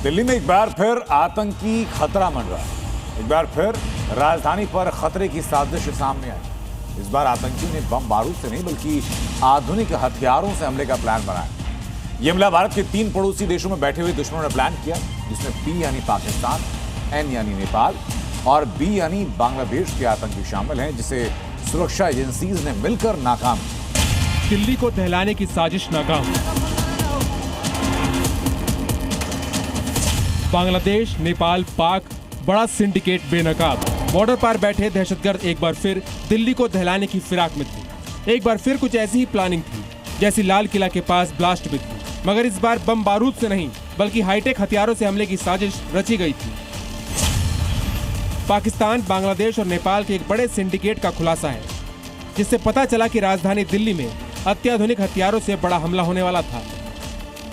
दिल्ली में एक बार फिर आतंकी खतरा मंडरा है। एक बार फिर राजधानी पर खतरे की साजिश सामने आई। इस बार आतंकियों ने बम बारूद से नहीं बल्कि आधुनिक हथियारों से हमले का प्लान बनाया। यह हमला भारत के 3 पड़ोसी देशों में बैठे हुए दुश्मनों ने प्लान किया, जिसमें P यानी पाकिस्तान, N यानी नेपाल और B यानी बांग्लादेश के आतंकी शामिल हैं, जिसे सुरक्षा एजेंसीज ने मिलकर नाकाम किया। दिल्ली को दहलाने की साजिश नाकाम। बांग्लादेश, नेपाल, पाक बड़ा सिंडिकेट बेनकाब। बॉर्डर पर बैठे दहशतगर्द एक बार फिर दिल्ली को दहलाने की फिराक में थे। एक बार फिर कुछ ऐसी ही प्लानिंग थी जैसी लाल किला के पास ब्लास्ट में थी, मगर इस बार बम बारूद से नहीं बल्कि हाईटेक हथियारों से हमले की साजिश रची गई थी। पाकिस्तान, बांग्लादेश और नेपाल के एक बड़े सिंडिकेट का खुलासा है, जिससे पता चला कि राजधानी दिल्ली में अत्याधुनिक हथियारों से बड़ा हमला होने वाला था।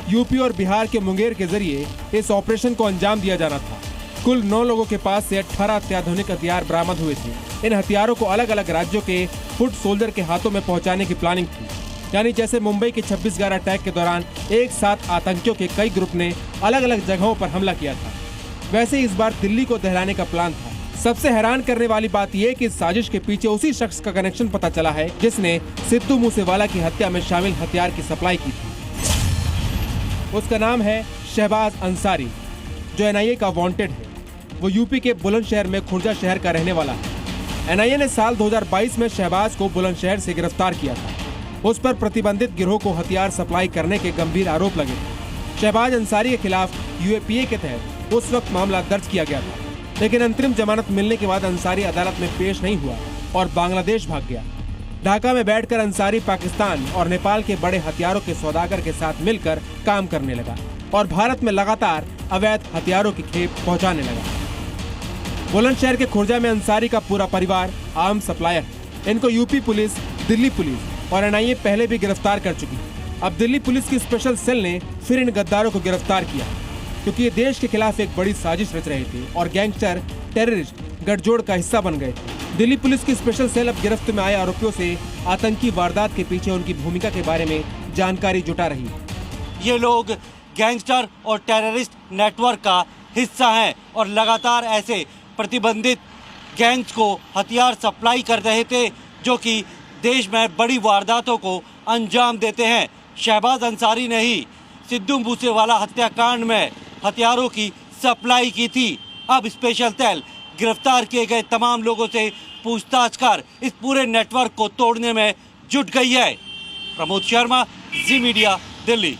यूपी और बिहार के मुंगेर के जरिए इस ऑपरेशन को अंजाम दिया जाना था। कुल 9 लोगों के पास से 18 अत्याधुनिक हथियार बरामद हुए थे। इन हथियारों को अलग अलग राज्यों के फुट सोल्जर के हाथों में पहुंचाने की प्लानिंग थी। यानी जैसे मुंबई के 26/11 अटैक के दौरान एक साथ आतंकियों के कई ग्रुप ने अलग अलग जगहों पर हमला किया था, वैसे इस बार दिल्ली को दहलाने का प्लान था। सबसे हैरान करने वाली बात यह कि इस साजिश के पीछे उसी शख्स का कनेक्शन पता चला है जिसने सिद्धू मूसेवाला की हत्या में शामिल हथियार की सप्लाई की थी। उसका नाम है शहबाज अंसारी, जो NIA का वांटेड है। वो यूपी के बुलंदशहर में खुर्जा शहर का रहने वाला है। NIA ने साल 2022 में शहबाज को बुलंदशहर से गिरफ्तार किया था। उस पर प्रतिबंधित गिरोह को हथियार सप्लाई करने के गंभीर आरोप लगे थे। शहबाज अंसारी के खिलाफ UAPA के तहत उस वक्त मामला दर्ज किया गया था, लेकिन अंतरिम जमानत मिलने के बाद अंसारी अदालत में पेश नहीं हुआ और बांग्लादेश भाग गया। ढाका में बैठकर अंसारी पाकिस्तान और नेपाल के बड़े हथियारों के सौदागर के साथ मिलकर काम करने लगा और भारत में लगातार अवैध हथियारों की खेप पहुंचाने लगा। बुलंदशहर के खुर्जा में अंसारी का पूरा परिवार आर्म सप्लायर है। इनको यूपी पुलिस, दिल्ली पुलिस और NIA पहले भी गिरफ्तार कर चुकी है। अब दिल्ली पुलिस की स्पेशल सेल ने फिर इन गद्दारों को गिरफ्तार किया, क्योंकि ये देश के खिलाफ एक बड़ी साजिश रच रहे थे और गैंगस्टर टेररिस्ट गठजोड़ का हिस्सा बन गए थे। दिल्ली पुलिस की स्पेशल सेल अब गिरफ्त में आए आरोपियों से आतंकी वारदात के पीछे उनकी भूमिका के बारे में जानकारी जुटा रही है। ये लोग गैंगस्टर और टेररिस्ट नेटवर्क का हिस्सा हैं और लगातार ऐसे प्रतिबंधित गैंग्स को हथियार सप्लाई कर रहे थे, जो कि देश में बड़ी वारदातों को अंजाम देते हैं। शहबाज अंसारी ने ही सिद्धू मूसेवाला हत्याकांड में हथियारों की सप्लाई की थी। अब स्पेशल सेल गिरफ्तार किए गए तमाम लोगों से पूछताछ कर इस पूरे नेटवर्क को तोड़ने में जुट गई है। प्रमोद शर्मा, जी मीडिया, दिल्ली।